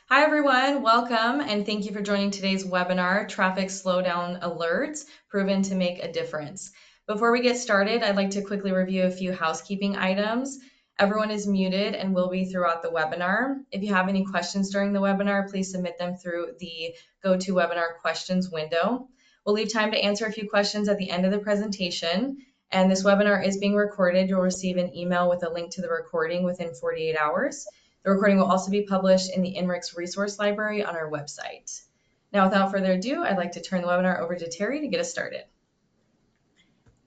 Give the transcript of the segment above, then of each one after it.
Hi everyone, welcome and thank you for joining today's webinar, Traffic Slowdown Alerts, Proven to Make a Difference. Before we get started, I'd like to quickly review a few housekeeping items. Everyone is muted and will be throughout the webinar. If you have any questions during the webinar, please submit them through the GoToWebinar questions window. We'll leave time to answer a few questions at the end of the presentation, and this webinar is being recorded. You'll receive an email with a link to the recording within 48 hours. The recording will also be published in the INRICS resource library on our website. Now, without further ado, I'd like to turn the webinar over to Terry to get us started.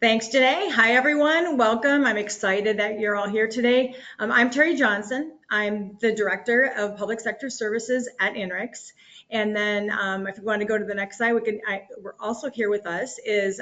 Thanks, Janae. Hi, everyone. Welcome. I'm excited that you're all here today. I'm Terry Johnson. I'm the Director of Public Sector Services at INRICS. And then if you want to go to the next slide, we're also here with us is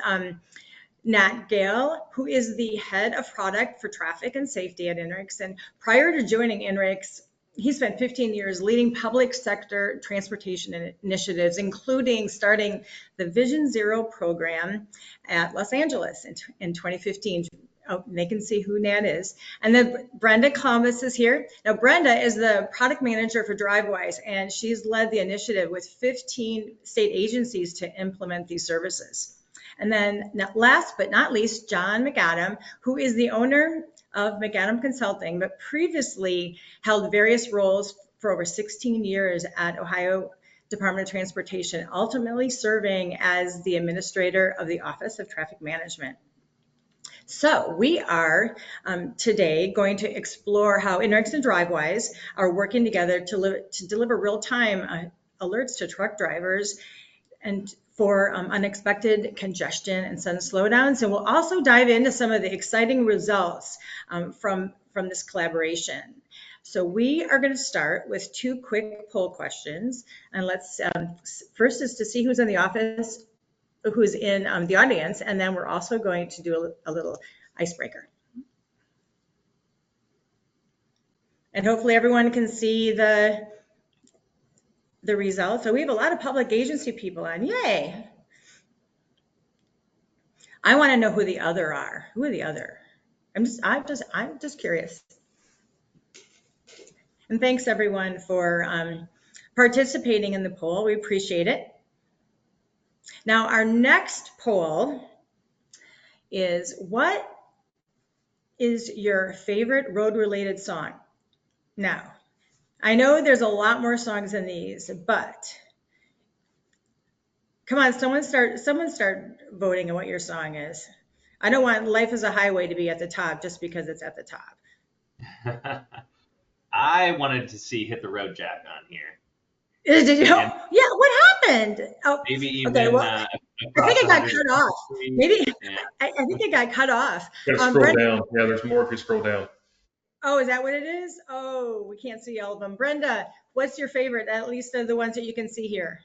Nat Gale, who is the Head of Product for Traffic and Safety at INRICS. And prior to joining INRICS, he spent 15 years leading public sector transportation initiatives, including starting the Vision Zero program at Los Angeles in 2015. Oh, they can see who Nat is. And then Brenda Columbus is here. Now, Brenda is the product manager for DriveWise, and she's led the initiative with 15 state agencies to implement these services. And then last but not least, John McAdam, who is the owner of McAdam Consulting, but previously held various roles for over 16 years at Ohio Department of Transportation, ultimately serving as the administrator of the Office of Traffic Management. So we are today going to explore how INRICS and DriveWise are working together to deliver real-time alerts to truck drivers and for unexpected congestion and sudden slowdowns. And we'll also dive into some of the exciting results from this collaboration. So we are going to start with two quick poll questions. And let's first is to see who's in the office, who's in the audience, and then we're also going to do a little icebreaker. And hopefully everyone can see the results. So we have a lot of public agency people on. Yay! I want to know who the other are. Who are the other? I'm just curious. And thanks everyone for participating in the poll. We appreciate it. Now our next poll is, what is your favorite road-related song? Now, I know there's a lot more songs than these, but come on, someone start voting on what your song is. I don't want Life is a Highway to be at the top just because it's at the top. I wanted to see Hit the Road Jack on here. Did you? Yeah, what happened? Oh, maybe even okay, well, I think it got cut off. Maybe yeah. I think it got cut off. Scroll down. Yeah, there's more if you scroll down. Oh, is that what it is? Oh, we can't see all of them. Brenda, what's your favorite, at least of the ones that you can see here?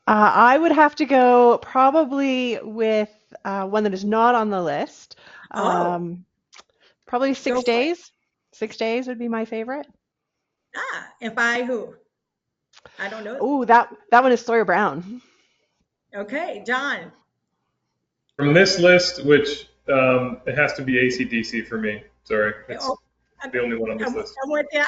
I would have to go probably with one that is not on the list. Probably 6 Days. 6 Days would be my favorite. And by who? I don't know. Oh, that one is Sawyer Brown. Okay, John. From this list, which it has to be AC/DC for me. Sorry, it's the only one on this list.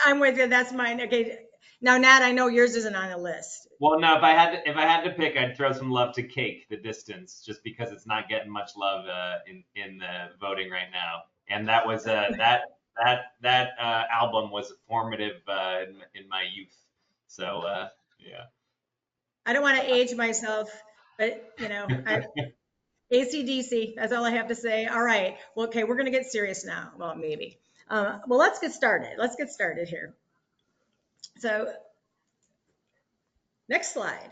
I'm with you. That's mine. Okay. Now, Nat, I know yours isn't on the list. Well, no. If I had to pick, I'd throw some love to Cake, The Distance, just because it's not getting much love in the voting right now. And that was that album was formative in my youth. So yeah. I don't want to age myself, but you know, AC/DC. That's all I have to say. All right. Well, okay, we're gonna get serious now. Well, maybe. Well, let's get started. Let's get started here. So, next slide.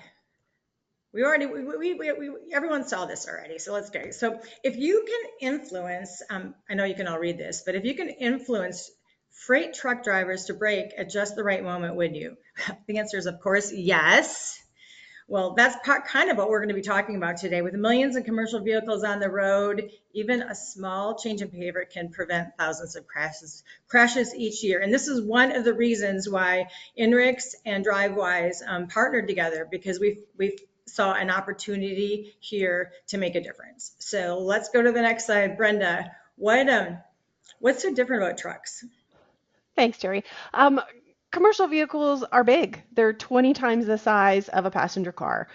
Everyone saw this already, so let's go. So if you can influence, I know you can all read this, but if you can influence freight truck drivers to brake at just the right moment, would you? The answer is, of course, yes. Well, that's kind of what we're going to be talking about today. With millions of commercial vehicles on the road, even a small change in behavior can prevent thousands of crashes each year. And this is one of the reasons why INRICS and DriveWise partnered together, because we've saw an opportunity here to make a difference. So let's go to the next slide. Brenda, what's so different about trucks? Thanks, Terry. Commercial vehicles are big. They're 20 times the size of a passenger car.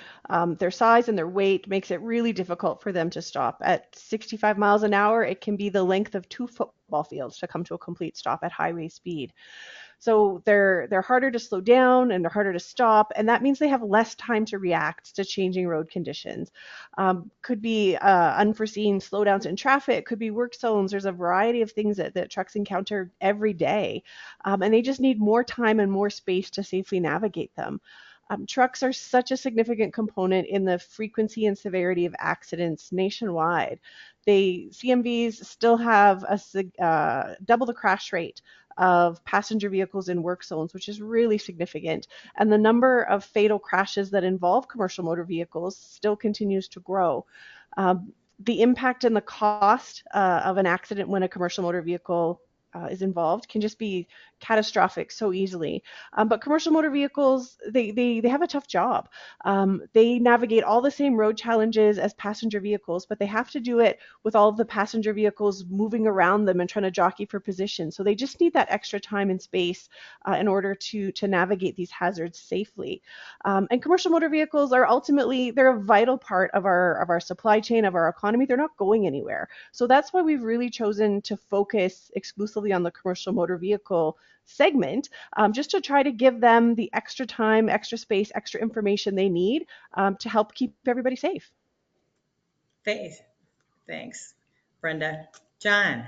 Their size and their weight makes it really difficult for them to stop. At 65 miles an hour, it can be the length of 2 football fields to come to a complete stop at highway speed. So they're harder to slow down and they're harder to stop, and that means they have less time to react to changing road conditions. Could be unforeseen slowdowns in traffic, could be work zones. There's a variety of things that trucks encounter every day, and they just need more time and more space to safely navigate them. Trucks are such a significant component in the frequency and severity of accidents nationwide. CMVs still have double the crash rate of passenger vehicles in work zones, which is really significant. And the number of fatal crashes that involve commercial motor vehicles still continues to grow. The impact and the cost of an accident when a commercial motor vehicle is involved can just be catastrophic so easily. But commercial motor vehicles, they have a tough job. They navigate all the same road challenges as passenger vehicles, but they have to do it with all of the passenger vehicles moving around them and trying to jockey for position. So they just need that extra time and space in order to navigate these hazards safely. And commercial motor vehicles are ultimately, they're a vital part of our supply chain, of our economy. They're not going anywhere. So that's why we've really chosen to focus exclusively on the commercial motor vehicle segment, just to try to give them the extra time, extra space, extra information they need to help keep everybody safe. Thanks, Brenda. John,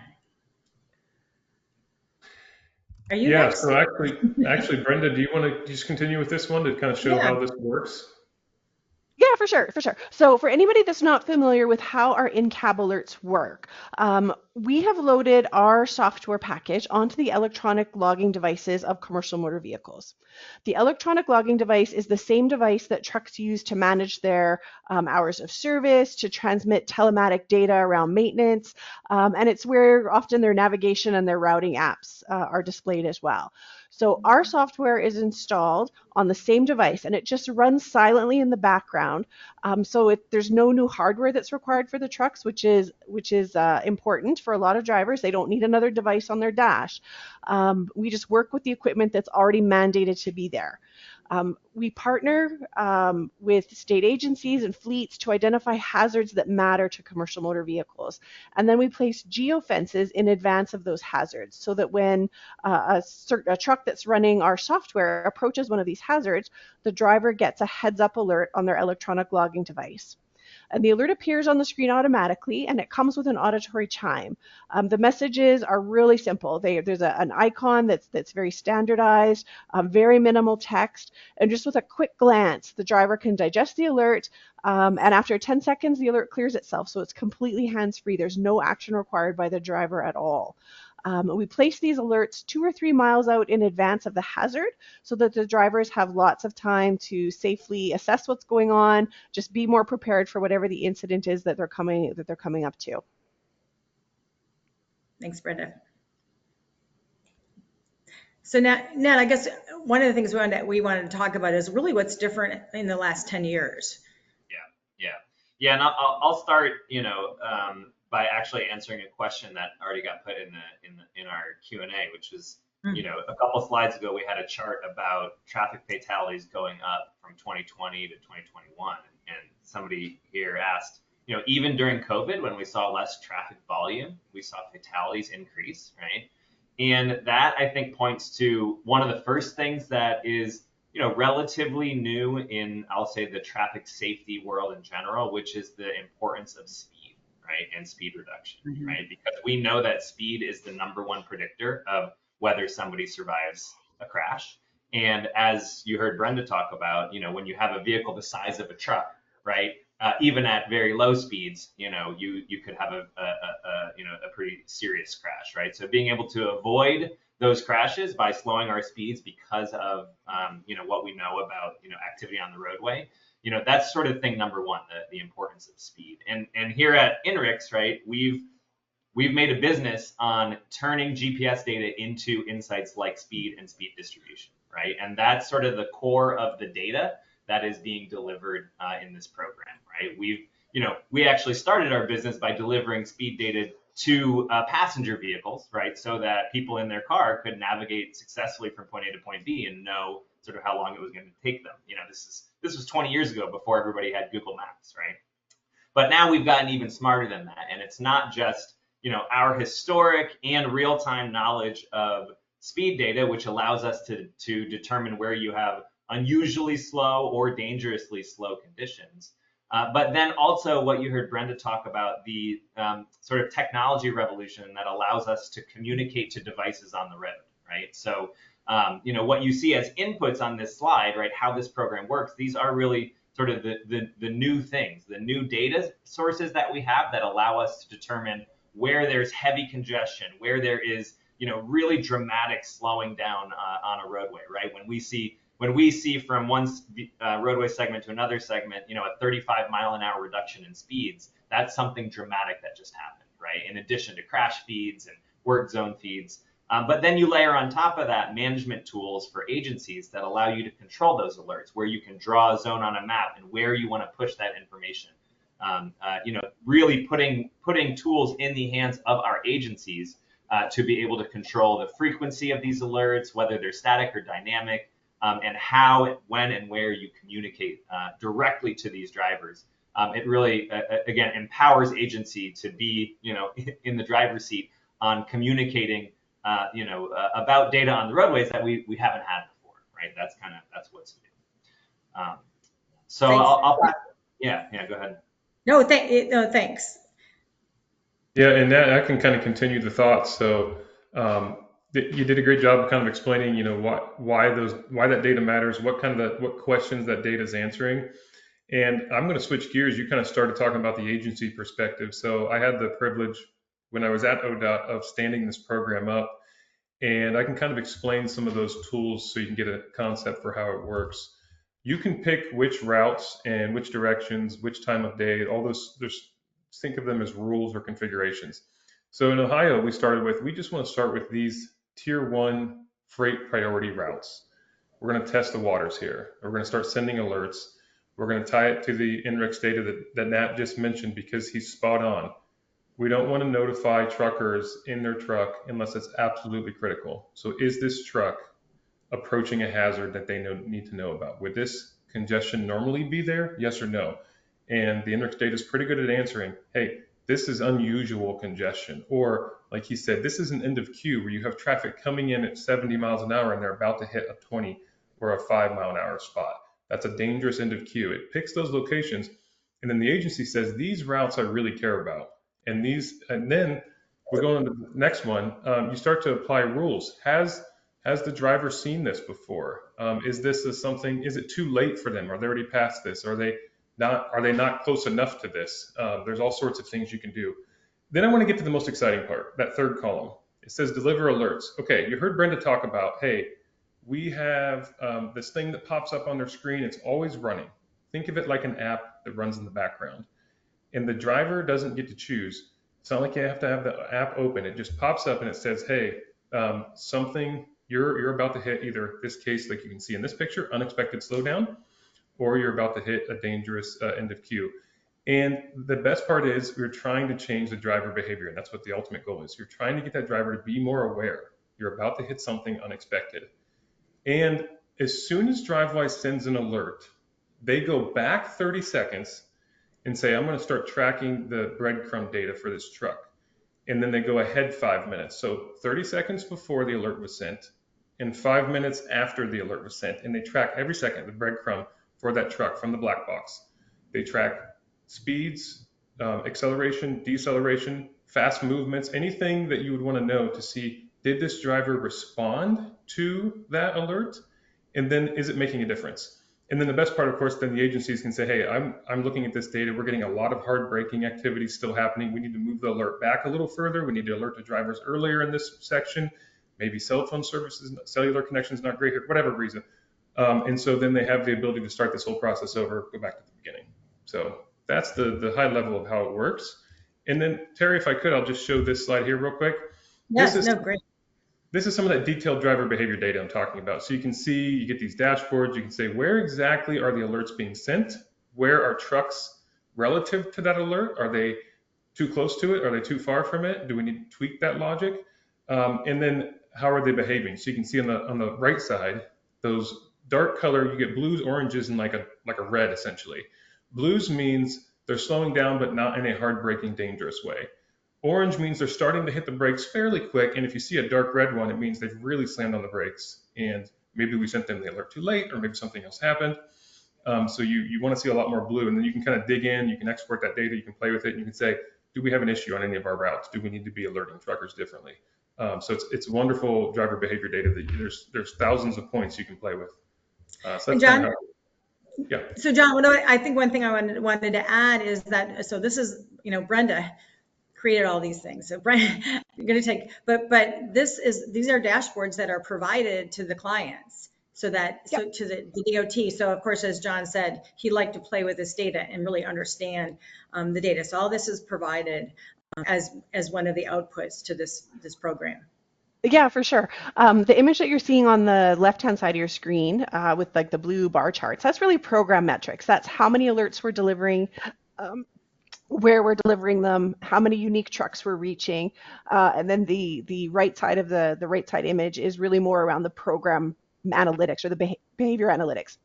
are you Yeah, next? so actually, Brenda, do you want to just continue with this one to kind of show Yeah. how this works? Yeah, for sure, for sure. So for anybody that's not familiar with how our in-cab alerts work, we have loaded our software package onto the electronic logging devices of commercial motor vehicles. The electronic logging device is the same device that trucks use to manage their hours of service, to transmit telematic data around maintenance, and it's where often their navigation and their routing apps are displayed as well. So our software is installed on the same device and it just runs silently in the background. There's no new hardware that's required for the trucks, which is important for a lot of drivers. They don't need another device on their dash. We just work with the equipment that's already mandated to be there. We partner with state agencies and fleets to identify hazards that matter to commercial motor vehicles. And then we place geofences in advance of those hazards so that when a truck that's running our software approaches one of these hazards, the driver gets a heads up alert on their electronic logging device. And the alert appears on the screen automatically, and it comes with an auditory chime. The messages are really simple. There's an icon that's very standardized, very minimal text, and just with a quick glance, the driver can digest the alert, and after 10 seconds, the alert clears itself, so it's completely hands-free. There's no action required by the driver at all. We place these alerts 2 or 3 miles out in advance of the hazard so that the drivers have lots of time to safely assess what's going on, just be more prepared for whatever the incident is that they're coming up to. Thanks, Brenda. So now I guess one of the things we wanted to talk about is really what's different in the last 10 years. Yeah. And I'll start, by actually answering a question that already got put in our Q&A, which was, a couple slides ago, we had a chart about traffic fatalities going up from 2020 to 2021. And somebody here asked, even during COVID, when we saw less traffic volume, we saw fatalities increase, right? And that, I think, points to one of the first things that is, relatively new in, I'll say, the traffic safety world in general, which is the importance of speed, right? And speed reduction, right? Because we know that speed is the #1 predictor of whether somebody survives a crash. And as you heard Brenda talk about, when you have a vehicle the size of a truck, right? Even at very low speeds, you could have a pretty serious crash, right? So being able to avoid those crashes by slowing our speeds because of what we know about activity on the roadway, that's sort of thing #1, the importance of speed. And here at INRIX, right, we've made a business on turning GPS data into insights like speed and speed distribution, right? And that's sort of the core of the data that is being delivered in this program, right? We actually started our business by delivering speed data to passenger vehicles, right? So that people in their car could navigate successfully from point A to point B and know sort of how long it was going to take them. This was 20 years ago before everybody had Google Maps, right? But now we've gotten even smarter than that. And it's not just, our historic and real-time knowledge of speed data, which allows us to determine where you have unusually slow or dangerously slow conditions. But then also what you heard Brenda talk about, the sort of technology revolution that allows us to communicate to devices on the road, right? So, what you see as inputs on this slide, right, how this program works, these are really sort of the new things, the new data sources that we have that allow us to determine where there's heavy congestion, where there is, really dramatic slowing down on a roadway, right? When we see from one roadway segment to another segment, a 35-mile-an-hour reduction in speeds, that's something dramatic that just happened, right? In addition to crash feeds and work zone feeds. But then you layer on top of that management tools for agencies that allow you to control those alerts, where you can draw a zone on a map and where you want to push that information. Really putting tools in the hands of our agencies to be able to control the frequency of these alerts, whether they're static or dynamic, and how, when, and where you communicate directly to these drivers. It really, again, empowers agency to be, in the driver's seat on communicating, about data on the roadways that we haven't had before, right? That's what's new. So Thanks. I'll yeah, go ahead. No, thanks. Yeah, and that I can kind of continue the thought. So you did a great job of kind of explaining, why that data matters, what questions that data is answering. And I'm going to switch gears. You kind of started talking about the agency perspective. So I had the privilege when I was at ODOT of standing this program up, and I can kind of explain some of those tools so you can get a concept for how it works. You can pick which routes and which directions, which time of day, all those, think of them as rules or configurations. So in Ohio, we just want to start with these tier 1 freight priority routes. We're going to test the waters here. We're going to start sending alerts. We're going to tie it to the INRIX data that Nat just mentioned because he's spot on. We don't want to notify truckers in their truck unless it's absolutely critical. So is this truck approaching a hazard that they need to know about? Would this congestion normally be there? Yes or no? And the INRIX data is pretty good at answering, hey, this is unusual congestion. Or like he said, this is an end of queue where you have traffic coming in at 70 miles an hour and they're about to hit a 20 or a 5-mile-an-hour spot. That's a dangerous end of queue. It picks those locations. And then the agency says, these routes I really care about. And then we're going to the next one. You start to apply rules. Has the driver seen this before? Is it too late for them? Are they already past this? Are they not close enough to this? There's all sorts of things you can do. Then I want to get to the most exciting part, that third column. It says deliver alerts. Okay, you heard Brenda talk about, hey, we have this thing that pops up on their screen. It's always running. Think of it like an app that runs in the background. And the driver doesn't get to choose. It's not like you have to have the app open. It just pops up and it says, hey, something you're about to hit, either this case, like you can see in this picture, unexpected slowdown, or you're about to hit a dangerous end of queue. And the best part is we're trying to change the driver behavior. And that's what the ultimate goal is. You're trying to get that driver to be more aware. You're about to hit something unexpected. And as soon as DriveWise sends an alert, they go back 30 seconds and say, I'm going to start tracking the breadcrumb data for this truck. And then they go ahead 5 minutes. So 30 seconds before the alert was sent and 5 minutes after the alert was sent. And they track every second the breadcrumb for that truck from the black box. They track speeds, acceleration, deceleration, fast movements, anything that you would want to know to see, did this driver respond to that alert? And then is it making a difference? And then the best part, of course, then the agencies can say, hey, I'm looking at this data. We're getting a lot of hard braking activity still happening. We need to move the alert back a little further. We need to alert the drivers earlier in this section. Maybe cell phone services, cellular connection is not great here, whatever reason. And so then they have the ability to start this whole process over, go back to the beginning. So that's the high level of how it works. And then, Terry, if I could, I'll just show this slide here real quick. Yes, great. This is some of that detailed driver behavior data I'm talking about. So you can see, you get these dashboards, you can say where exactly are the alerts being sent? Where are trucks relative to that alert? Are they too close to it? Are they too far from it? Do we need to tweak that logic? And then how are they behaving? So you can see on the right side, those dark color, you get blues, oranges, and like a red essentially. Blues means they're slowing down, but not in a hard braking, dangerous way. Orange means they're starting to hit the brakes fairly quick. And if you see a dark red one, it means they've really slammed on the brakes. And maybe we sent them the alert too late, or maybe something else happened. So you want to see a lot more blue, and then you can kind of dig in, you can export that data, you can play with it, and you can say, do we have an issue on any of our routes? Do we need to be alerting truckers differently? So it's wonderful driver behavior data that there's thousands of points you can play with. So And that's kind John, of yeah. so John, I think one thing I wanted to add is that, so this is, Brenda created all these things. So Brenda, you're going to take, but these are dashboards that are provided to the clients. So to the DOT. So of course, as John said, he'd like to play with this data and really understand the data. So all this is provided as one of the outputs to this program. Yeah, for sure. The image that you're seeing on the left-hand side of your screen with like the blue bar charts, that's really program metrics. That's how many alerts we're delivering, where we're delivering them, how many unique trucks we're reaching. And then the right side of the right side image is really more around the program analytics or the behavior analytics.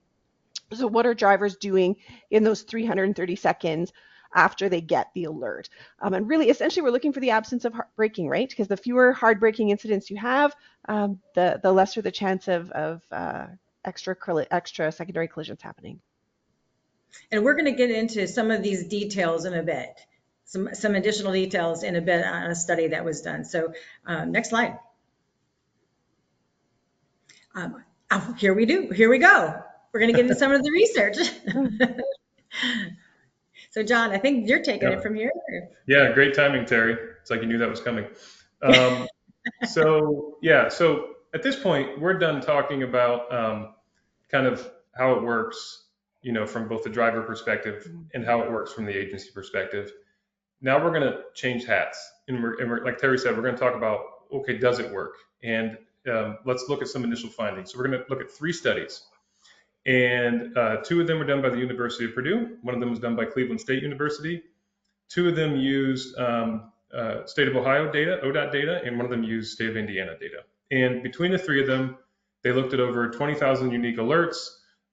So what are drivers doing in those 330 seconds after they get the alert? And really, essentially, we're looking for the absence of hard braking, right? Because the fewer hard braking incidents you have, the lesser the chance of extra secondary collisions happening. And we're going to get into some of these details in a bit, some additional details in a bit on a study that was done. So next slide. Here we go. We're going to get into some of the research. So John, I think you're taking it from here. Yeah, great timing, Terry. It's like you knew that was coming. So at this point, we're done talking about kind of how it works, from both the driver perspective and how it works from the agency perspective. Now we're going to change hats, and we're like Terry said, we're going to talk about, okay, does it work? And let's look at some initial findings. So we're going to look at 3 studies. And 2 of them were done by the University of Purdue. One of them was done by Cleveland State University. 2 of them used State of Ohio data, ODOT data, and one of them used State of Indiana data. And between the 3 of them, they looked at over 20,000 unique alerts,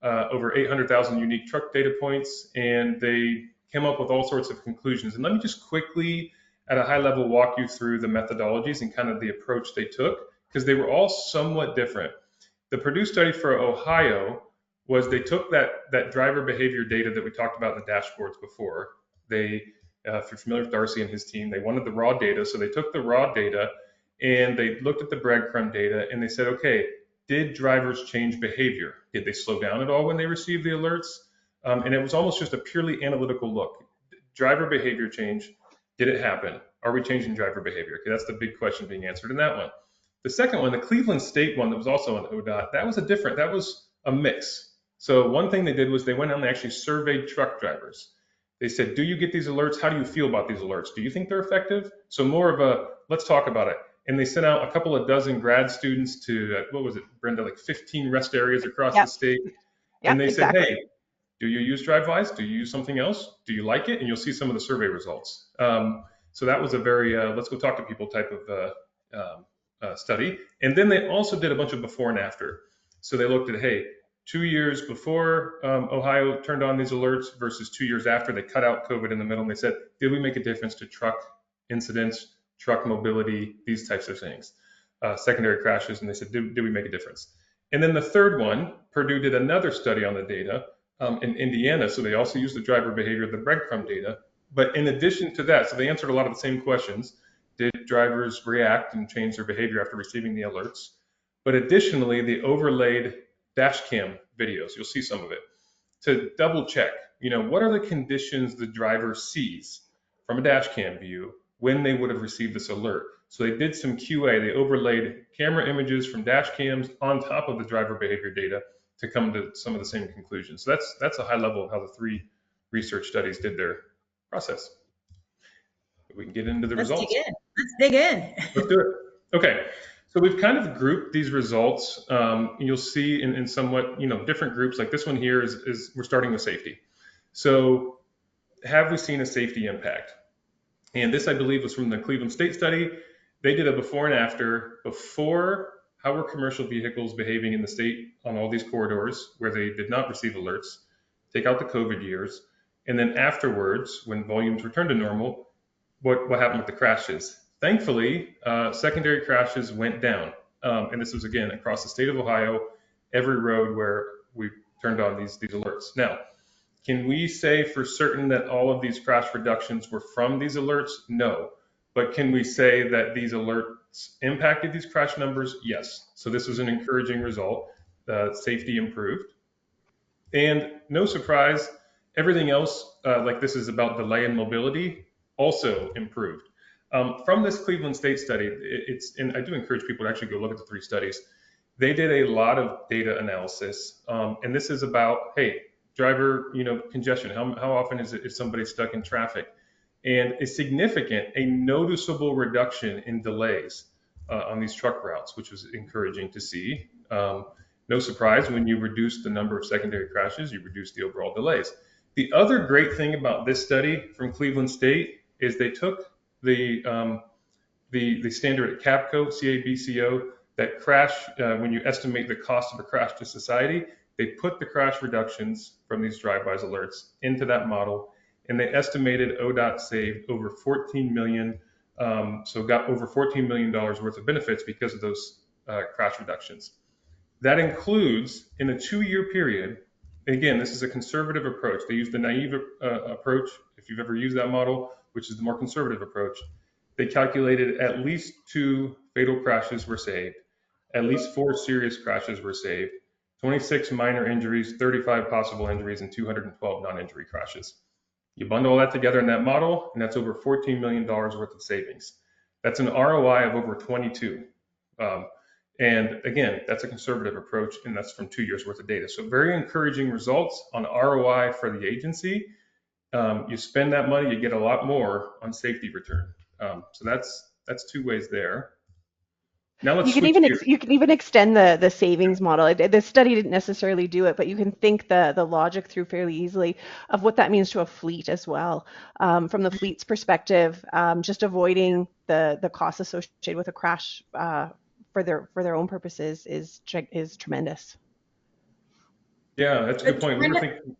over 800,000 unique truck data points, and they came up with all sorts of conclusions. And let me just quickly, at a high level, walk you through the methodologies and kind of the approach they took, because they were all somewhat different. The Purdue study for Ohio was they took that driver behavior data that we talked about in the dashboards before. They, if you're familiar with Darcy and his team, they wanted the raw data. So they took the raw data and they looked at the breadcrumb data and they said, okay, did drivers change behavior? Did they slow down at all when they received the alerts? And it was almost just a purely analytical look. Driver behavior change, did it happen? Are we changing driver behavior? Okay, that's the big question being answered in that one. The second one, the Cleveland State one that was also on ODOT, that was a mix. So one thing they did was they went out and they actually surveyed truck drivers. They said, do you get these alerts? How do you feel about these alerts? Do you think they're effective? So more of a, let's talk about it. And they sent out a couple of dozen grad students to, what was it, Brenda, like 15 rest areas across the state. And they said, hey, do you use DriveWise? Do you use something else? Do you like it? And you'll see some of the survey results. So that was a very, let's go talk to people type of study. And then they also did a bunch of before and after. So they looked at, hey, 2 years before Ohio turned on these alerts versus 2 years after. They cut out COVID in the middle and they said, did we make a difference to truck incidents, truck mobility, these types of things, secondary crashes? And they said, did we make a difference? And then the third one, Purdue did another study on the data in Indiana. So they also used the driver behavior, the breadcrumb data. But in addition to that, so they answered a lot of the same questions. Did drivers react and change their behavior after receiving the alerts? But additionally, they overlaid dash cam videos. You'll see some of it to double check, what are the conditions the driver sees from a dash cam view when they would have received this alert. So they did some QA. They overlaid camera images from dash cams on top of the driver behavior data to come to some of the same conclusions. So that's a high level of how the 3 research studies did their process. We can get into the results. Let's dig in. Let's do it. Okay. So we've kind of grouped these results. You'll see in somewhat, different groups. Like this one here is we're starting with safety. So have we seen a safety impact? And this, I believe, was from the Cleveland State study. They did a before and after. Before, how were commercial vehicles behaving in the state on all these corridors where they did not receive alerts? Take out the COVID years. And then afterwards, when volumes returned to normal, what happened with the crashes? Thankfully, secondary crashes went down. And this was, again, across the state of Ohio, every road where we turned on these alerts. Now, can we say for certain that all of these crash reductions were from these alerts? No. But can we say that these alerts impacted these crash numbers? Yes. So this was an encouraging result. Safety improved. And no surprise, everything else, like this is about delay in mobility, also improved. From this Cleveland State study, and I do encourage people to actually go look at the 3 studies. They did a lot of data analysis, and this is about, hey, driver, congestion. How often is somebody stuck in traffic? And a noticeable reduction in delays on these truck routes, which was encouraging to see. No surprise, when you reduce the number of secondary crashes, you reduce the overall delays. The other great thing about this study from Cleveland State is they took the standard CABCO, CABCO, that crash, when you estimate the cost of a crash to society, they put the crash reductions from these drive-bys alerts into that model, and they estimated ODOT saved over 14 million, so got over $14 million worth of benefits because of those crash reductions. That includes, in a 2-year period, again, this is a conservative approach. They use the naive approach, if you've ever used that model, which is the more conservative approach. They calculated at least 2 fatal crashes were saved, at least 4 serious crashes were saved, 26 minor injuries, 35 possible injuries, and 212 non-injury crashes. You bundle all that together in that model, and that's over $14 million worth of savings. That's an ROI of over 22. And again, that's a conservative approach, and that's from 2 years worth of data. So very encouraging results on ROI for the agency. You spend that money, you get a lot more on safety return. So that's 2 ways there. Now let's switch gears. You can even extend the savings model. The study didn't necessarily do it, but you can think the logic through fairly easily of what that means to a fleet as well. From the fleet's perspective, just avoiding the costs associated with a crash for their own purposes is tremendous. Yeah, that's a good point. We were thinking.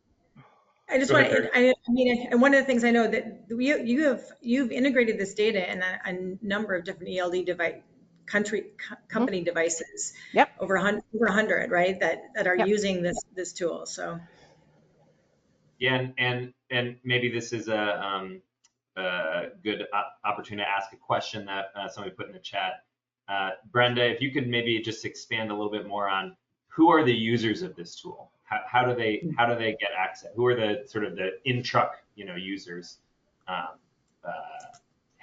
I just want to, I mean, and one of the things I know that you've integrated this data in a number of different ELD device company devices. Yep. Over 100, right? That are Yep. using this tool. So. Yeah, and maybe this is a good opportunity to ask a question that somebody put in the chat. Brenda, if you could maybe just expand a little bit more on who are the users of this tool? How do they get access? Who are the sort of the in-truck users?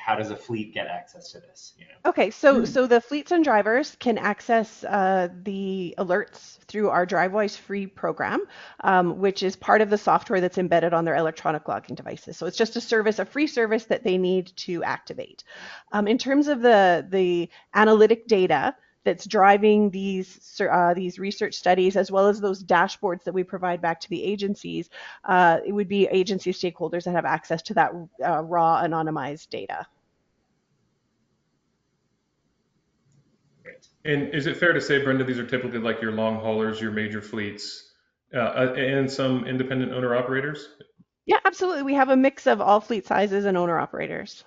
How does a fleet get access to this? Okay, so the fleets and drivers can access the alerts through our DriveWise free program, which is part of the software that's embedded on their electronic logging devices. So it's just a free service that they need to activate. In terms of the analytic data that's driving these research studies, as well as those dashboards that we provide back to the agencies, it would be agency stakeholders that have access to that raw anonymized data. And is it fair to say, Brenda, these are typically like your long haulers, your major fleets, and some independent owner operators? Yeah, absolutely. We have a mix of all fleet sizes and owner operators.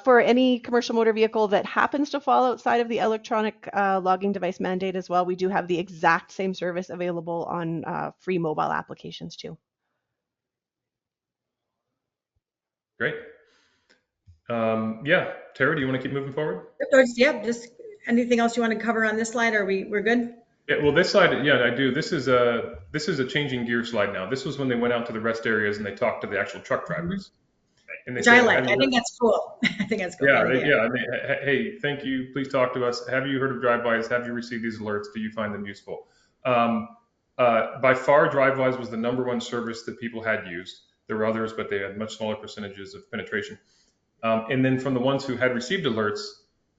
For any commercial motor vehicle that happens to fall outside of the electronic logging device mandate as well, we do have the exact same service available on free mobile applications too. Great. Yeah, Tara, do you want to keep moving forward? Yeah, just anything else you want to cover on this slide? We're good? Yeah, well, this slide, yeah, I do. This is a changing gear slide now. This was when they went out to the rest areas and they talked to the actual truck drivers. And they Which said, I like. I think that's cool. I think that's cool. Yeah, I mean, hey, thank you. Please talk to us. Have you heard of DriveWise? Have you received these alerts? Do you find them useful? By far, DriveWise was the #1 service that people had used. There were others, but they had much smaller percentages of penetration. And then from the ones who had received alerts,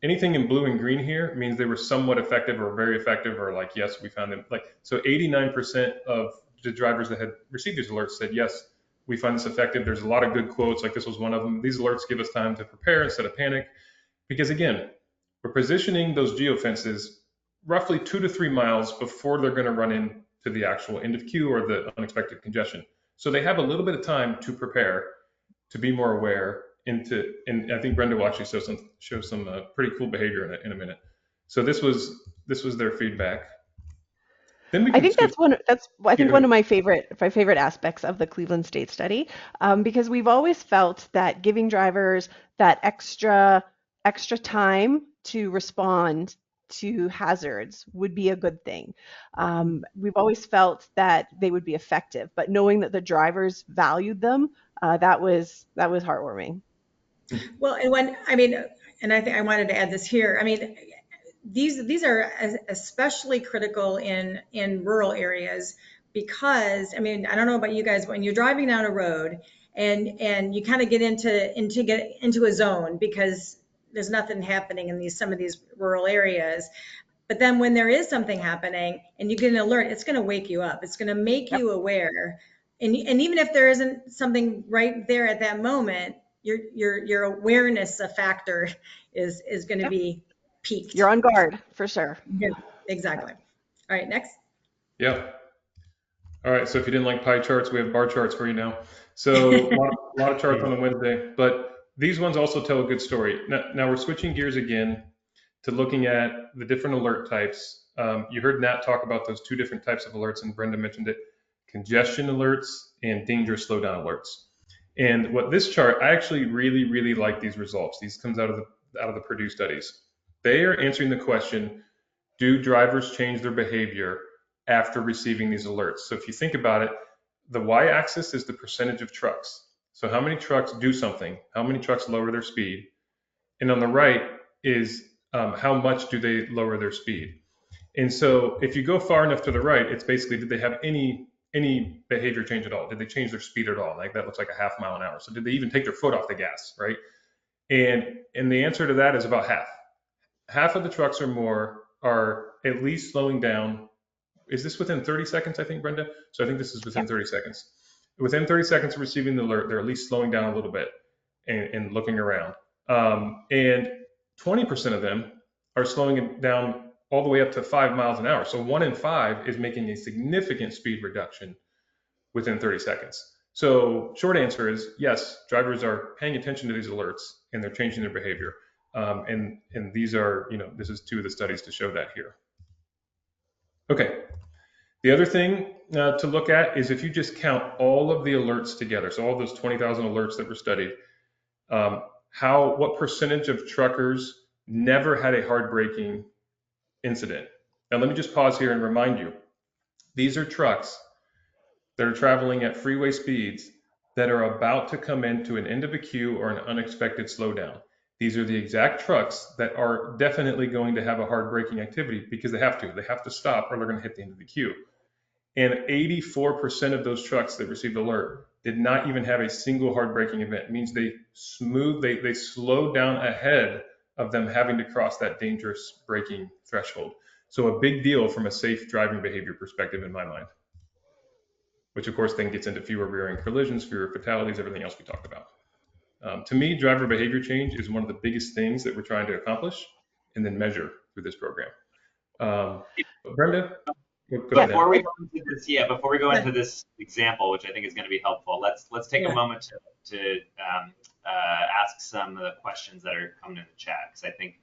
anything in blue and green here means they were somewhat effective or very effective, or like, yes, we found them. So 89% of the drivers that had received these alerts said, yes, we find this effective. There's a lot of good quotes, like this was one of them. These alerts give us time to prepare instead of panic, because again, we're positioning those geofences roughly 2 to 3 miles before they're going to run into the actual end of queue or the unexpected congestion. So they have a little bit of time to prepare, to be more aware, and I think Brenda will actually show some pretty cool behavior in a minute. So this was their feedback. Then we I can think skip. that's I Yeah, think go one of ahead. my favorite aspects of the Cleveland State study, because we've always felt that giving drivers that extra time to respond to hazards would be a good thing. We've always felt that they would be effective, but knowing that the drivers valued them, that was heartwarming. Well, and when, I mean, and I think I wanted to add this here. I mean, these are especially critical in rural areas because, I mean, I don't know about you guys, but when you're driving down a road and you kind of get into a zone because there's nothing happening in some of these rural areas. But then when there is something happening and you get an alert, it's going to wake you up. It's going to make Yep. you aware. And even if there isn't something right there at that moment, your awareness factor is going to Yep. be peaked. You're on guard for sure. Yeah, exactly. All right, next. Yeah. All right. So if you didn't like pie charts, we have bar charts for you now. So a lot of charts on a Wednesday, but these ones also tell a good story. Now we're switching gears again to looking at the different alert types. You heard Nat talk about those two different types of alerts, and Brenda mentioned it: congestion alerts and dangerous slowdown alerts. And what this chart, I actually really, really like these results. These comes out of the Purdue studies. They are answering the question: do drivers change their behavior after receiving these alerts? So if you think about it, the y-axis is the percentage of trucks. So how many trucks do something? How many trucks lower their speed? And on the right is how much do they lower their speed? And so if you go far enough to the right, it's basically, did they have any behavior change at all? Did they change their speed at all? Like that looks like a half mile an hour. So did they even take their foot off the gas, right? And the answer to that is about half. Half of the trucks or more are at least slowing down. Is this within 30 seconds, I think, Brenda? So I think this is within Yep. 30 seconds. Within 30 seconds of receiving the alert, they're at least slowing down a little bit and looking around. And 20% of them are slowing it down all the way up to 5 miles an hour. So 1 in 5 is making a significant speed reduction within 30 seconds. So short answer is yes, drivers are paying attention to these alerts and they're changing their behavior. And these are, this is two of the studies to show that here. Okay. The other thing to look at is if you just count all of the alerts together, so all those 20,000 alerts that were studied, what percentage of truckers never had a hard braking incident? Now, let me just pause here and remind you, these are trucks that are traveling at freeway speeds that are about to come into an end of a queue or an unexpected slowdown. These are the exact trucks that are definitely going to have a hard braking activity because they have to. They have to stop or they're going to hit the end of the queue. And 84% of those trucks that received alert did not even have a single hard braking event. It means they slowed down ahead of them having to cross that dangerous braking threshold. So a big deal from a safe driving behavior perspective in my mind, which of course then gets into fewer rear-end collisions, fewer fatalities, everything else we talked about. To me, driver behavior change is one of the biggest things that we're trying to accomplish and then measure through this program. Brenda, go Yeah. ahead. Before we go Yeah. into this example, which I think is going to be helpful, let's take Yeah. a moment to ask some of the questions that are coming in the chat, because I think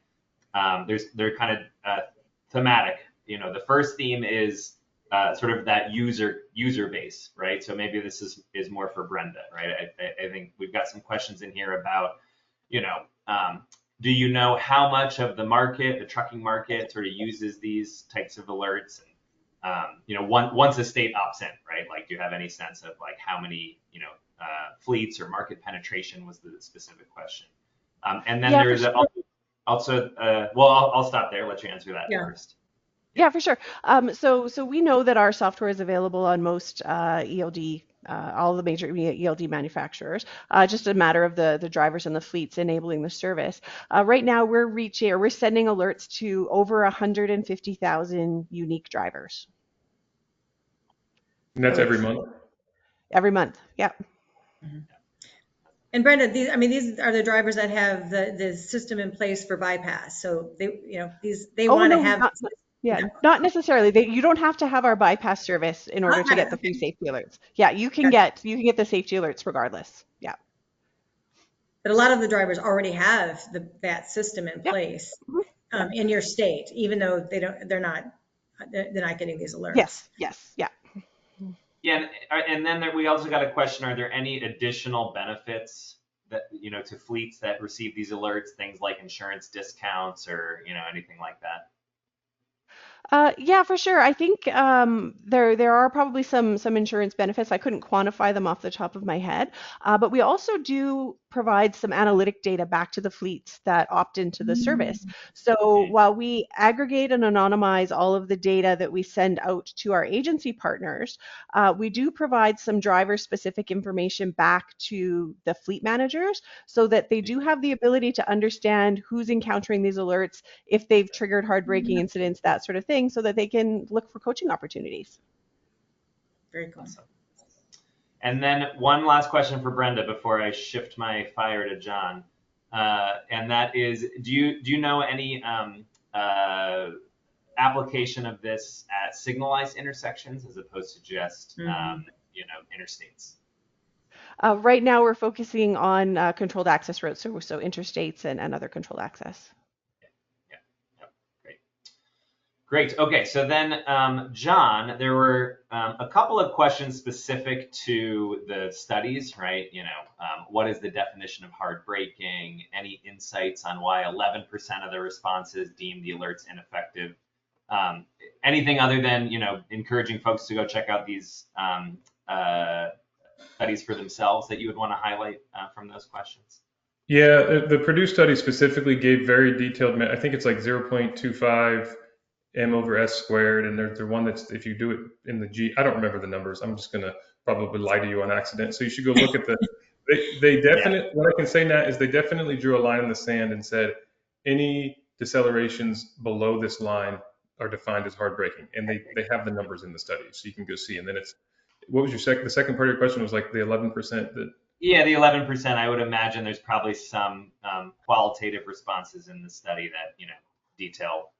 they're kind of thematic. The first theme is sort of that user base, right? So maybe this is more for Brenda, right? I think we've got some questions in here about, do you know how much of the market, the trucking market, sort of uses these types of alerts? And once a state opts in, right? Like, do you have any sense of like how many, fleets or market penetration was the specific question? And then Yeah, for there's sure. also, I'll stop there. Let you answer that Yeah. first. Yeah, for sure. So we know that our software is available on most ELD, all the major ELD manufacturers. Just a matter of the drivers and the fleets enabling the service. Right now, we're sending alerts to over 150,000 unique drivers. And that's So every it's month. every month. Yeah. And Brenda, these are the drivers that have the system in place for bypass. So they Oh want to no, have. yeah, not necessarily. You don't have to have our bypass service in order to Got it. get the free Okay. safety alerts. Yeah, you can Gotcha. get the safety alerts regardless. Yeah. But a lot of the drivers already have that system in Yep. place Mhm. Yep. in your state, even though they're not getting these alerts. Yes. Yes. Yeah. Yeah, and then we also got a question: are there any additional benefits that to fleets that receive these alerts? Things like insurance discounts or anything like that? Yeah, for sure. I think there are probably some insurance benefits. I couldn't quantify them off the top of my head, but we also do provide some analytic data back to the fleets that opt into the service. So Mm. while we aggregate and anonymize all of the data that we send out to our agency partners, we do provide some driver-specific information back to the fleet managers so that they do have the ability to understand who's encountering these alerts, if they've triggered hard braking incidents, that sort of thing, so that they can look for coaching opportunities. Very cool. Awesome. And then one last question for Brenda before I shift my fire to John, and that is, do you know any application of this at signalized intersections as opposed to just interstates? Right now, we're focusing on controlled access roads, so interstates and other controlled access. Yeah. Great. Great. Okay. So then, John, there were a couple of questions specific to the studies, right? What is the definition of hard braking? Any insights on why 11% of the responses deemed the alerts ineffective? Anything other than, encouraging folks to go check out these studies for themselves that you would want to highlight from those questions? Yeah, the Purdue study specifically gave very detailed, I think it's like 0.25 m over s squared, and there's the one that's, if you do it in the G, I don't remember the numbers. I'm just gonna probably lie to you on accident. So you should go look at they Yeah. definitely, what I can say now is they definitely drew a line in the sand and said any decelerations below this line are defined as hard braking, and they have the numbers in the study, so you can go see. And then what was the second part of your question was like the 11% that. Yeah, the 11%, I would imagine there's probably some qualitative responses in the study that, detail,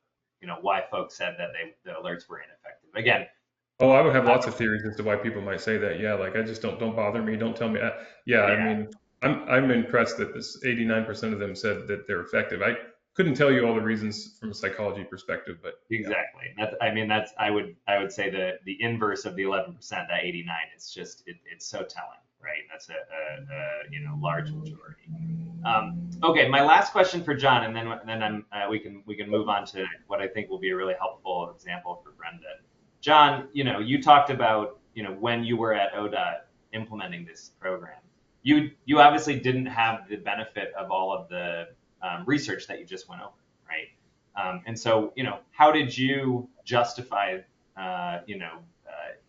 why folks said that the alerts were ineffective. Again, Oh, I would have lots of theories as to why people might say that. Yeah, like I just don't bother me. Don't tell me. Yeah, I yeah, mean, I'm impressed that this 89% of them said that they're effective. I couldn't tell you all the reasons from a psychology perspective, but yeah. exactly. I would say the inverse of the 11%, that 89, it's just it's so telling, right? That's a large majority. Okay, my last question for John, and then we can move on to what I think will be a really helpful example for Brenda. John, you talked about, when you were at ODOT implementing this program, you obviously didn't have the benefit of all of the research that you just went over, right? And so, how did you justify,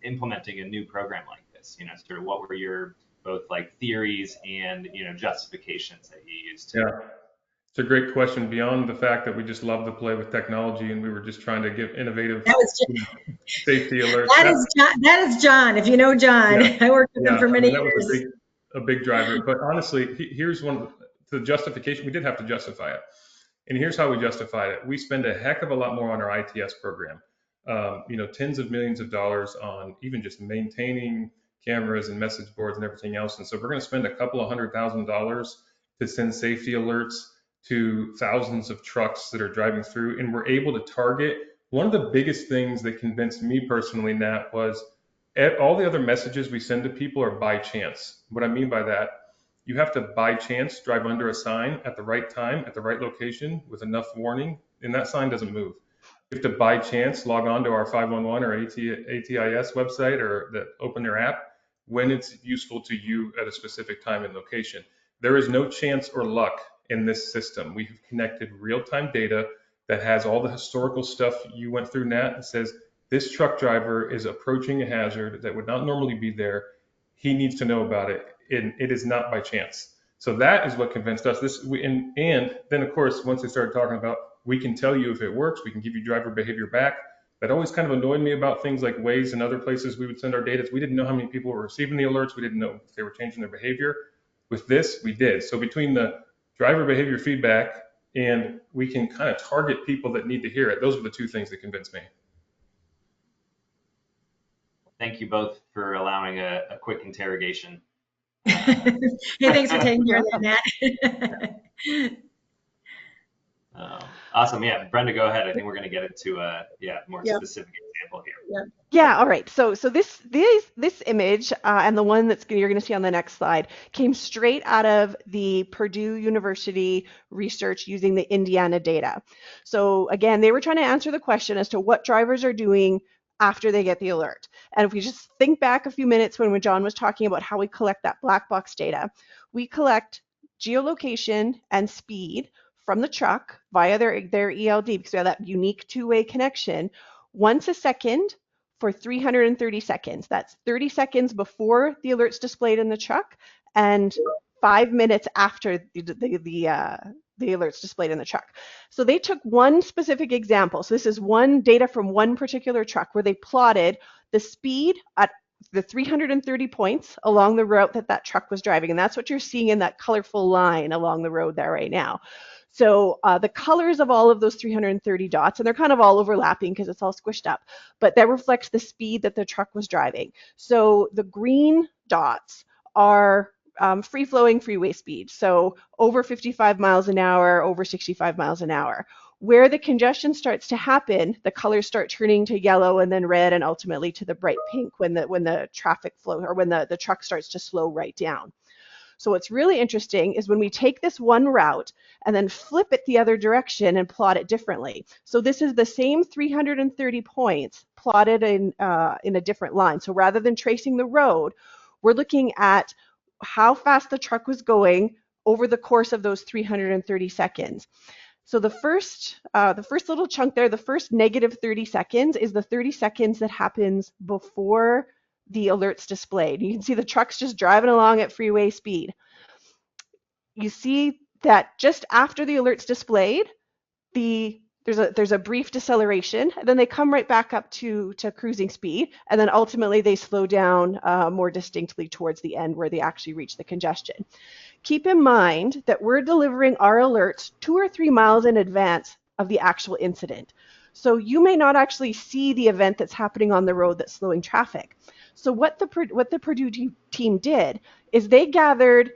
implementing a new program like this? Sort of what were your both like theories and, justifications that you used to? Yeah, it's a great question. Beyond the fact that we just love to play with technology and we were just trying to give innovative That was safety alerts. that is John. That is John. If you know John, Yeah, I worked with him yeah. for I many mean, that was years. a big driver. But honestly, here's the justification. We did have to justify it. And here's how we justified it. We spend a heck of a lot more on our ITS program. Tens of millions of dollars on even just maintaining cameras and message boards and everything else. And so we're going to spend a couple of $100,000 to send safety alerts to thousands of trucks that are driving through. And we're able to target. One of the biggest things that convinced me personally, Nat, was all the other messages we send to people are by chance. What I mean by that, you have to by chance drive under a sign at the right time, at the right location with enough warning, and that sign doesn't move. You have to by chance log on to our 511 or ATIS website or open their app when it's useful to you at a specific time and location. There is no chance or luck in this system. We have connected real-time data that has all the historical stuff you went through, Nat. It says this truck driver is approaching a hazard that would not normally be there. He needs to know about it, and it is not by chance. So that is what convinced us. And then, of course, once they started talking about, we can tell you if it works, we can give you driver behavior back. That always kind of annoyed me about things like Waze and other places we would send our data. We didn't know how many people were receiving the alerts. We didn't know if they were changing their behavior. With this, we did. So between the driver behavior feedback and we can kind of target people that need to hear it, those were the two things that convinced me. Thank you both for allowing a quick interrogation. Hey, thanks for taking care of that, Nat. Awesome. Yeah, Brenda, go ahead. I think we're going to get into a more Yep. specific example here. Yep. Yeah, all right. So this image and the one you're going to see on the next slide came straight out of the Purdue University research using the Indiana data. So again, they were trying to answer the question as to what drivers are doing after they get the alert. And if we just think back a few minutes when John was talking about how we collect that black box data, we collect geolocation and speed from the truck via their ELD because we have that unique two-way connection once a second for 330 seconds. That's 30 seconds before the alert's displayed in the truck and 5 minutes after the alert's displayed in the truck. So they took one specific example. So this is one data from one particular truck where they plotted the speed at the 330 points along the route that truck was driving. And that's what you're seeing in that colorful line along the road there right now. So the colors of all of those 330 dots, and they're kind of all overlapping because it's all squished up, but that reflects the speed that the truck was driving. So the green dots are free-flowing freeway speed, so over 55 miles an hour, over 65 miles an hour. Where the congestion starts to happen, the colors start turning to yellow and then red and ultimately to the bright pink when the traffic flow or when the truck starts to slow right down. So what's really interesting is when we take this one route and then flip it the other direction and plot it differently. So this is the same 330 points plotted in a different line. So rather than tracing the road, we're looking at how fast the truck was going over the course of those 330 seconds. So the first little chunk there, the first negative 30 seconds is the 30 seconds that happens before the alert's displayed. You can see the truck's just driving along at freeway speed. You see that just after the alert's displayed, there's a brief deceleration, and then they come right back up to cruising speed, and then ultimately they slow down more distinctly towards the end where they actually reach the congestion. Keep in mind that we're delivering our alerts 2 or 3 miles in advance of the actual incident. So you may not actually see the event that's happening on the road that's slowing traffic. So what the Purdue team did is they gathered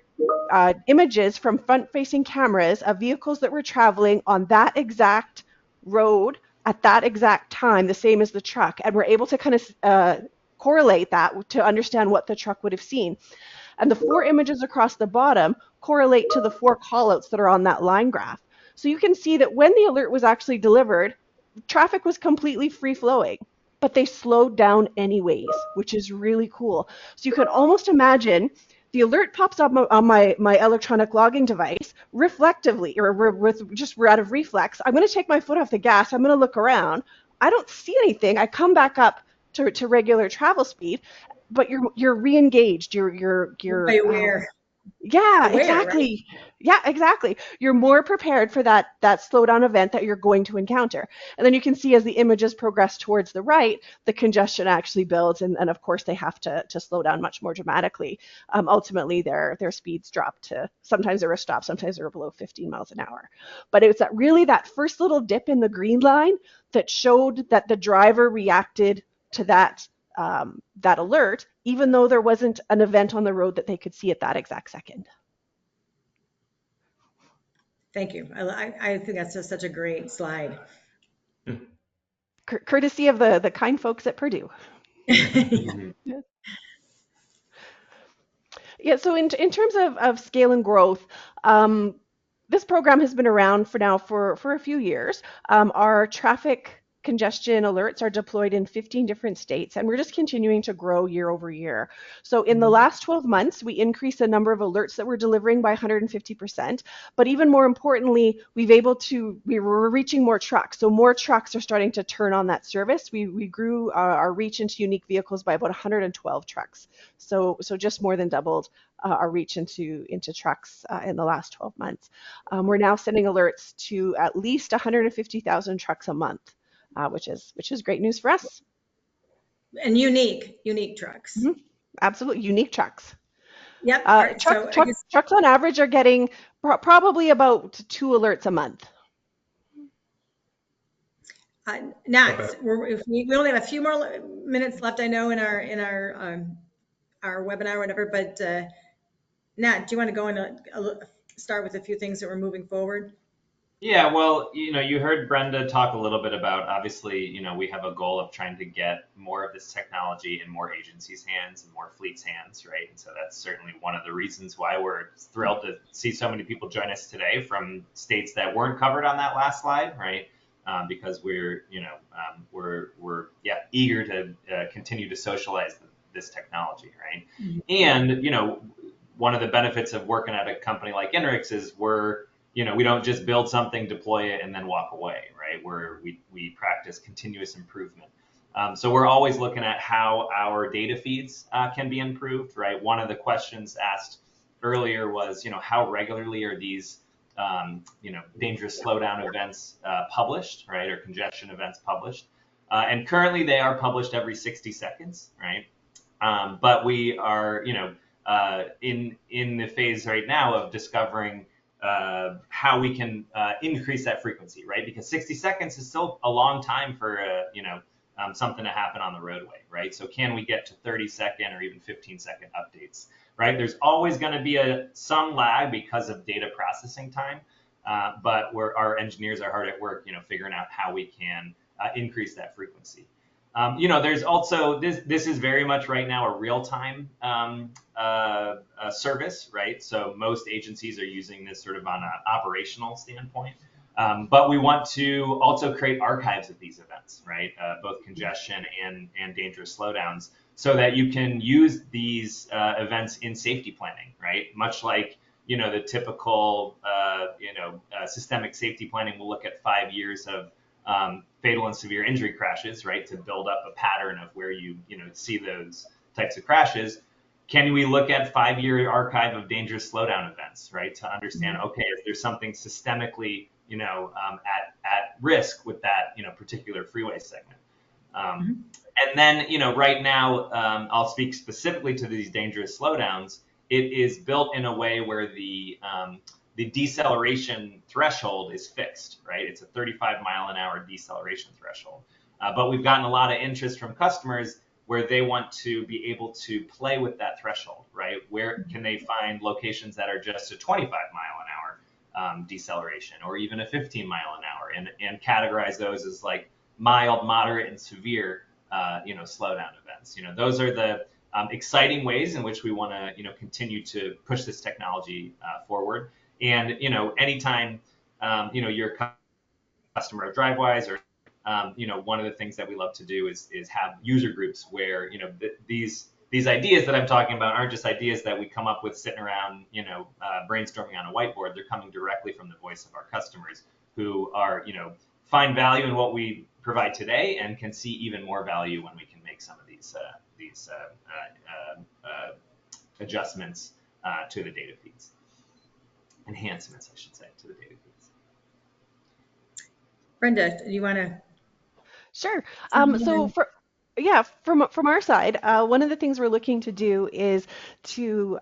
images from front-facing cameras of vehicles that were traveling on that exact road at that exact time, the same as the truck, and were able to kind of correlate that to understand what the truck would have seen. And the 4 images across the bottom correlate to the 4 callouts that are on that line graph. So you can see that when the alert was actually delivered, traffic was completely free-flowing, but they slowed down anyways, which is really cool. So you can almost imagine the alert pops up on my electronic logging device reflectively, or we're out of reflex. I'm going to take my foot off the gas. I'm going to look around. I don't see anything. I come back up to regular travel speed, but you're re-engaged. You're aware. Yeah, Aware, exactly. Right? Yeah, exactly. You're more prepared for that slowdown event that you're going to encounter. And then you can see as the images progress towards the right, the congestion actually builds, and of course they have to slow down much more dramatically. Ultimately, their speeds drop to, sometimes they're a stop, sometimes they're below 15 miles an hour. But it's that first little dip in the green line that showed that the driver reacted to that alert, even though there wasn't an event on the road that they could see at that exact second. Thank you. I think that's just such a great slide. Courtesy of the kind folks at Purdue. Mm-hmm. Yeah, so in terms of scale and growth, this program has been around for a few years. Our traffic congestion alerts are deployed in 15 different states, and we're just continuing to grow year over year. So in the last 12 months, we increased the number of alerts that we're delivering by 150%. But even more importantly, we're reaching more trucks. So more trucks are starting to turn on that service. We grew our reach into unique vehicles by about 112 trucks. So just more than doubled our reach into trucks in the last 12 months. We're now sending alerts to at least 150,000 trucks a month. which is great news for us. And unique trucks. Mhm. Absolutely unique trucks. Yep. All right. Trucks, So I trucks, guess, trucks on average are getting probably about 2 alerts a month. Nat, if we only have a few more minutes left, I know, in our webinar or whatever, but Nat, do you want to go and start with a few things that we're moving forward? Yeah, well, you heard Brenda talk a little bit about, obviously, we have a goal of trying to get more of this technology in more agencies' hands and more fleets' hands, right? And so that's certainly one of the reasons why we're thrilled to see so many people join us today from states that weren't covered on that last slide, right? Because we're eager to continue to socialize this technology, right? And one of the benefits of working at a company like Inrix is we don't just build something, deploy it, and then walk away, right? We practice continuous improvement. So we're always looking at how our data feeds can be improved, right? One of the questions asked earlier was, how regularly are these, dangerous slowdown events published, right? Or congestion events published. And currently they are published every 60 seconds, right? But we are, in the phase right now of discovering how we can increase that frequency, right? Because 60 seconds is still a long time for something to happen on the roadway, right? So can we get to 30-second or even 15-second updates, right? There's always going to be some lag because of data processing time, but our engineers are hard at work, figuring out how we can increase that frequency. There's also this is very much right now a real-time service, right? So most agencies are using this sort of on an operational standpoint. But we want to also create archives of these events, right? Both congestion and dangerous slowdowns, so that you can use these events in safety planning, right? Much like the typical systemic safety planning will look at 5 years of fatal and severe injury crashes, right, to build up a pattern of where you see those types of crashes. Can we look at 5-year archive of dangerous slowdown events, right, to understand, okay, if there's something systemically, at risk with that, particular freeway segment. And then, right now, I'll speak specifically to these dangerous slowdowns. It is built in a way where the deceleration threshold is fixed, right? It's a 35-mile-an-hour deceleration threshold. But we've gotten a lot of interest from customers where they want to be able to play with that threshold, right? Where can they find locations that are just a 25-mile-an-hour deceleration, or even a 15-mile-an-hour, and categorize those as like mild, moderate, and severe, slowdown events. Those are the exciting ways in which we want to, continue to push this technology forward. And anytime you're a customer of DriveWise, or one of the things that we love to do is have user groups where these ideas that I'm talking about aren't just ideas that we come up with sitting around brainstorming on a whiteboard. They're coming directly from the voice of our customers, who are find value in what we provide today and can see even more value when we can make some of these adjustments to the data feeds. Enhancements, I should say, to the data feeds. Brenda, do you want to? Sure. From our side, one of the things we're looking to do is to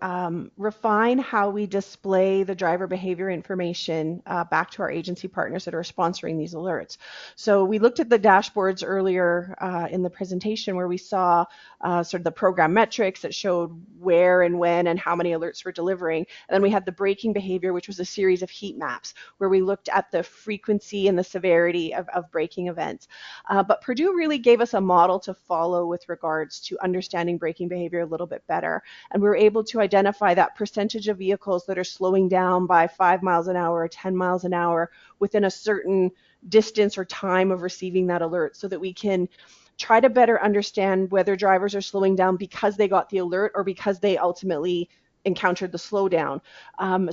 refine how we display the driver behavior information back to our agency partners that are sponsoring these alerts. So we looked at the dashboards earlier in the presentation, where we saw sort of the program metrics that showed where and when and how many alerts we're delivering. And then we had the braking behavior, which was a series of heat maps where we looked at the frequency and the severity of braking events. But Purdue really gave us a model to follow with regards to understanding braking behavior a little bit better. And we were able to identify that percentage of vehicles that are slowing down by 5 miles an hour or 10 miles an hour within a certain distance or time of receiving that alert, so that we can try to better understand whether drivers are slowing down because they got the alert or because they ultimately encountered the slowdown.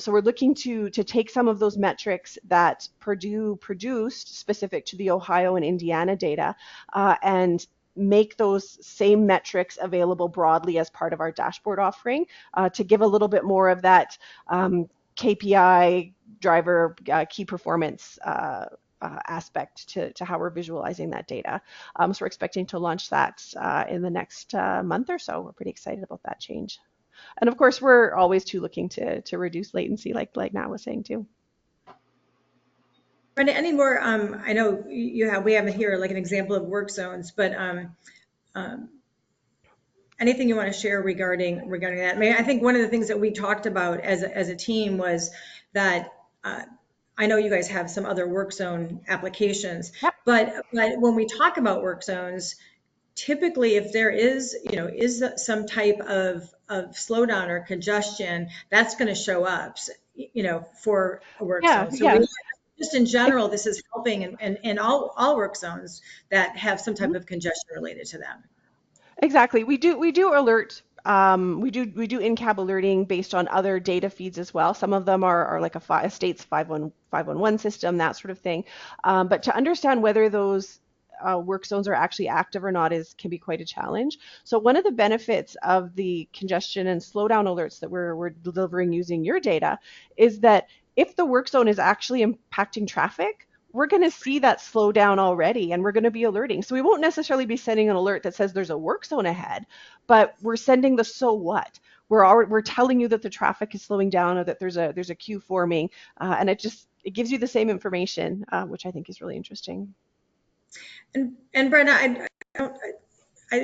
So we're looking to take some of those metrics that Purdue produced specific to the Ohio and Indiana data and make those same metrics available broadly as part of our dashboard offering to give a little bit more of that KPI driver key performance aspect to how we're visualizing that data. So we're expecting to launch that in the next month or so. We're pretty excited about that change. And of course, we're always too looking to reduce latency, like Nat was saying too. Brenda, any more, I know we have here like an example of work zones, but um, anything you want to share regarding that? I mean, I think one of the things that we talked about as a team was that I know you guys have some other work zone applications, Yep. but when we talk about work zones, typically if there is some type of slowdown or congestion, that's going to show up, for a work Yeah, zone. So yeah. we just in general, this is helping in all work zones that have some type of congestion related to them. Exactly. We do alert. We do in-cab alerting based on other data feeds as well. Some of them are like a state's 511 system, that sort of thing. But to understand whether those work zones are actually active or not can be quite a challenge. So one of the benefits of the congestion and slowdown alerts that we're delivering using your data is that if the work zone is actually impacting traffic, we're going to see that slow down already and we're going to be alerting. So we won't necessarily be sending an alert that says there's a work zone ahead, but we're sending the so what. We're telling you that the traffic is slowing down or that there's a queue forming, and it gives you the same information, which I think is really interesting. And Brenda,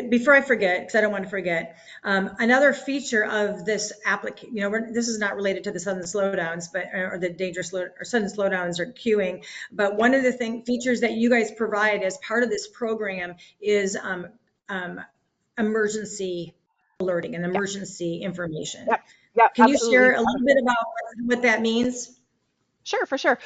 before I forget, because I don't want to forget, another feature of this application, this is not related to the sudden slowdowns, or the dangerous or sudden slowdowns or queuing, but one of the features that you guys provide as part of this program is emergency alerting and Yeah. emergency information. Yep. Yep. Can you Absolutely. share a little bit about what that means? Sure, for sure.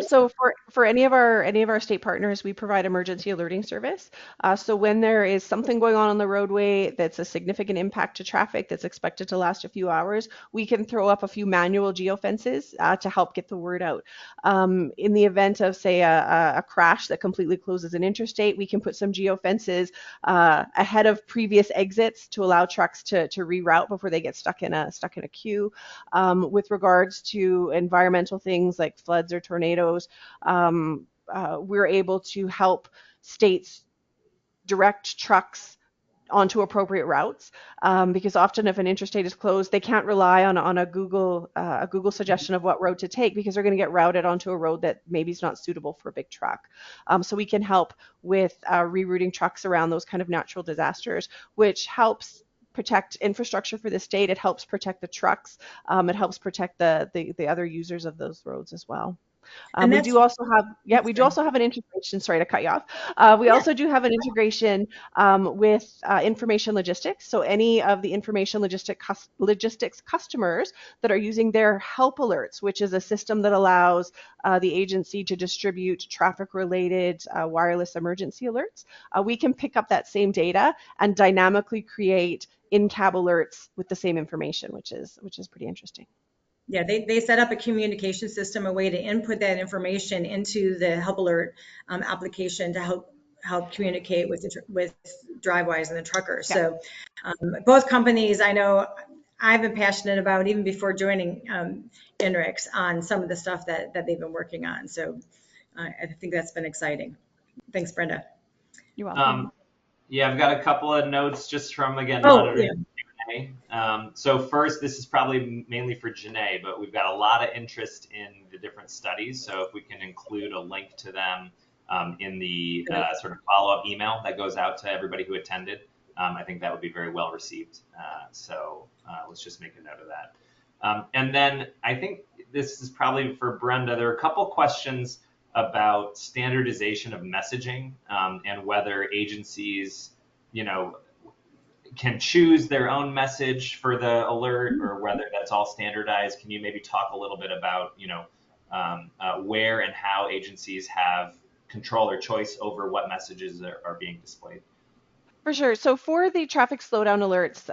So for any of our state partners, we provide emergency alerting service. So when there is something going on the roadway that's a significant impact to traffic that's expected to last a few hours, we can throw up a few manual geofences to help get the word out. In the event of, say, a crash that completely closes an interstate, we can put some geofences ahead of previous exits to allow trucks to reroute before they get stuck in a queue. With regards to environmental things like floods or tornadoes, we're able to help states direct trucks onto appropriate routes, because often if an interstate is closed, they can't rely on a Google suggestion of what road to take because they're going to get routed onto a road that maybe is not suitable for a big truck. So we can help with rerouting trucks around those kind of natural disasters, which helps protect infrastructure for the state. It helps protect the trucks. It helps protect the other users of those roads as well. And We that's do also have, yeah, we do also have an integration. Sorry to cut you off. We yeah. also do have an integration with information logistics. So any of the information logistics customers that are using their help alerts, which is a system that allows the agency to distribute traffic-related wireless emergency alerts, we can pick up that same data and dynamically create in-cab alerts with the same information, which is pretty interesting. Yeah, they set up a communication system, a way to input that information into the Help Alert application to help communicate with Drivewise and the truckers. Yeah. So both companies, I know I've been passionate about even before joining INRIX on some of the stuff that they've been working on. So I think that's been exciting. Thanks, Brenda. You're welcome. Yeah, I've got a couple of notes just from, again, Oh, monitoring. yeah. So first, this is probably mainly for Janae, but we've got a lot of interest in the different studies. So if we can include a link to them in the sort of follow-up email that goes out to everybody who attended, I think that would be very well received. So let's just make a note of that. And then I think this is probably for Brenda. There are a couple questions about standardization of messaging and whether agencies, can choose their own message for the alert or whether that's all standardized. Can you maybe talk a little bit about, where and how agencies have control or choice over what messages are being displayed? For sure. So for the traffic slowdown alerts,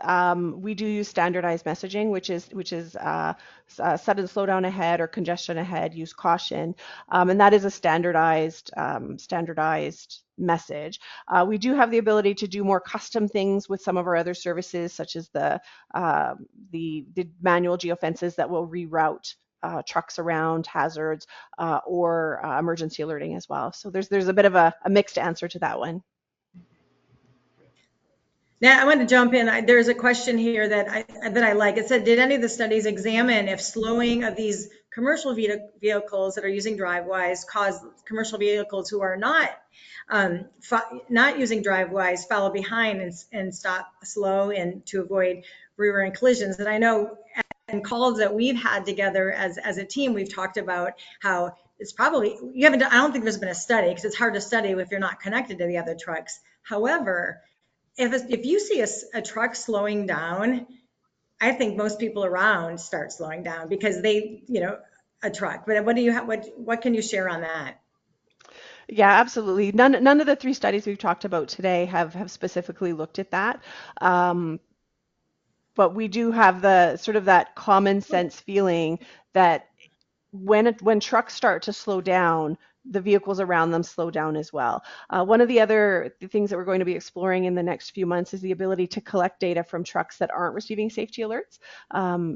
we do use standardized messaging, which is sudden slowdown ahead or congestion ahead. Use caution, and that is a standardized message. We do have the ability to do more custom things with some of our other services, such as the manual geofences that will reroute trucks around, hazards, or emergency alerting as well. So there's a bit of a mixed answer to that one. Now, I want to jump in. There's a question here that I like. It said, did any of the studies examine if slowing of these commercial vehicles that are using DriveWise cause commercial vehicles who are not using DriveWise follow behind and stop slow and to avoid rear end collisions? And I know in calls that we've had together as a team, we've talked about how it's probably, I don't think there's been a study because it's hard to study if you're not connected to the other trucks. However, if you see a truck slowing down, I think most people around start slowing down because they, a truck. But what do you have? What can you share on that? Yeah, absolutely. None of the three studies we've talked about today have specifically looked at that. But we do have the sort of that common sense feeling that when trucks start to slow down, the vehicles around them slow down as well. One of the other things that we're going to be exploring in the next few months is the ability to collect data from trucks that aren't receiving safety alerts.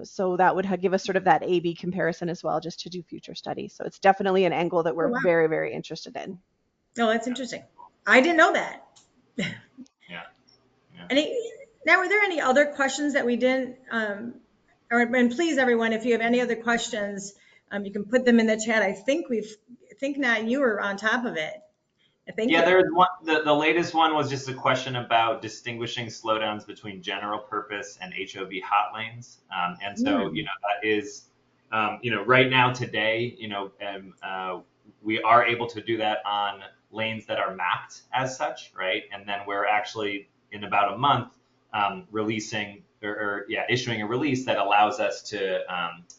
So that would give us sort of that A/B comparison as well, just to do future studies. So it's definitely an angle that we're very, very interested in. Oh, that's interesting. I didn't know that. Yeah. Now, were there any other questions that we didn't? And please, everyone, if you have any other questions, you can put them in the chat. I think Nat, you were on top of it. There's one. The latest one was just a question about distinguishing slowdowns between general purpose and HOV hot lanes. And so, that is, right now today, we are able to do that on lanes that are mapped as such, right? And then we're actually in about a month releasing issuing a release that allows us to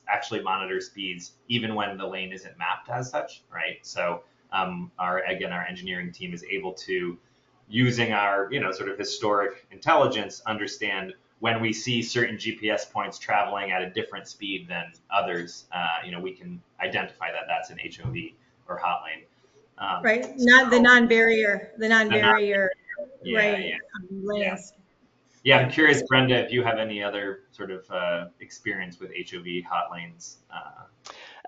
actually monitor speeds even when the lane isn't mapped as such, right? So our engineering team is able to, using our sort of historic intelligence, understand when we see certain GPS points traveling at a different speed than others. We can identify that that's an HOV or hot lane. Right, not the non-barrier, right? Lanes. Yeah, I'm curious, Brenda, if you have any other sort of experience with HOV hot lanes.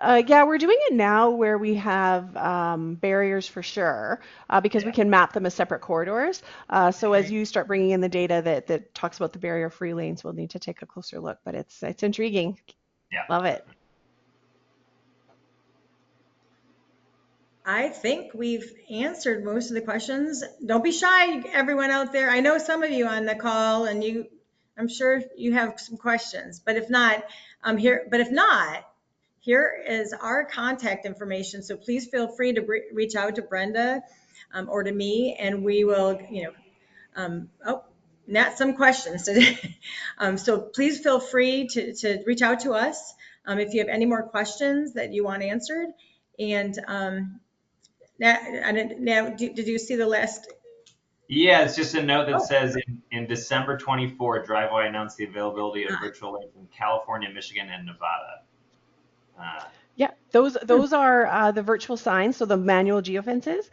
Yeah, we're doing it now where we have barriers for sure, because we can map them as separate corridors. So as you start bringing in the data that talks about the barrier-free lanes, we'll need to take a closer look, but it's intriguing. Yeah. Love it. I think we've answered most of the questions. Don't be shy, everyone out there. I know some of you on the call, and I'm sure you have some questions. But if not, here is our contact information. So please feel free to reach out to Brenda or to me, and we will, not some questions today. So please feel free to reach out to us if you have any more questions that you want answered. And now, did you see the last? Yeah, it's just a note that says in December 24, Driveway announced the availability of virtual lanes in California, Michigan, and Nevada. Yeah, those are the virtual signs, so the manual geofences.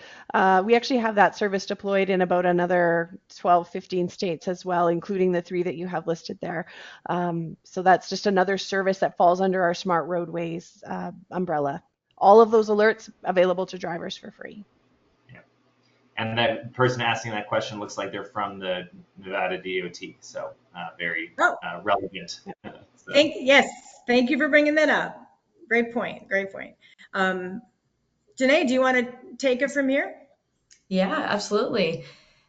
We actually have that service deployed in about another 12, 15 states as well, including the 3 that you have listed there. So that's just another service that falls under our Smart Roadways umbrella. All of those alerts available to drivers for free. Yeah. And that person asking that question looks like they're from the Nevada DOT, so very relevant. So. Thank you for bringing that up. Great point. Janae, do you want to take it from here? Yeah, absolutely.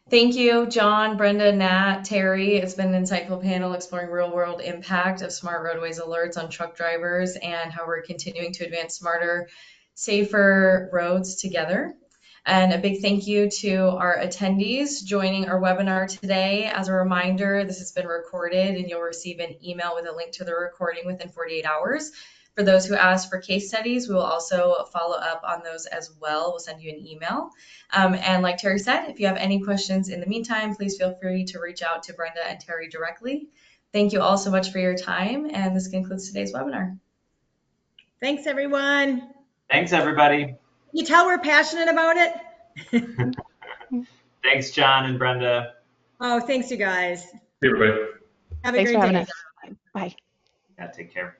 Thank you, John, Brenda, Nat, Terry. It's been an insightful panel exploring real-world impact of smart roadways alerts on truck drivers and how we're continuing to advance smarter, safer roads together. And a big thank you to our attendees joining our webinar today. As a reminder, this has been recorded and you'll receive an email with a link to the recording within 48 hours. For those who asked for case studies, we will also follow up on those as well. We'll send you an email. And like Terry said, if you have any questions in the meantime, please feel free to reach out to Brenda and Terry directly. Thank you all so much for your time. And this concludes today's webinar. Thanks, everyone. Thanks, everybody. You tell we're passionate about it. Thanks, John and Brenda. Oh, thanks, you guys. Hey, everybody. Have a great day. Bye. Yeah, take care.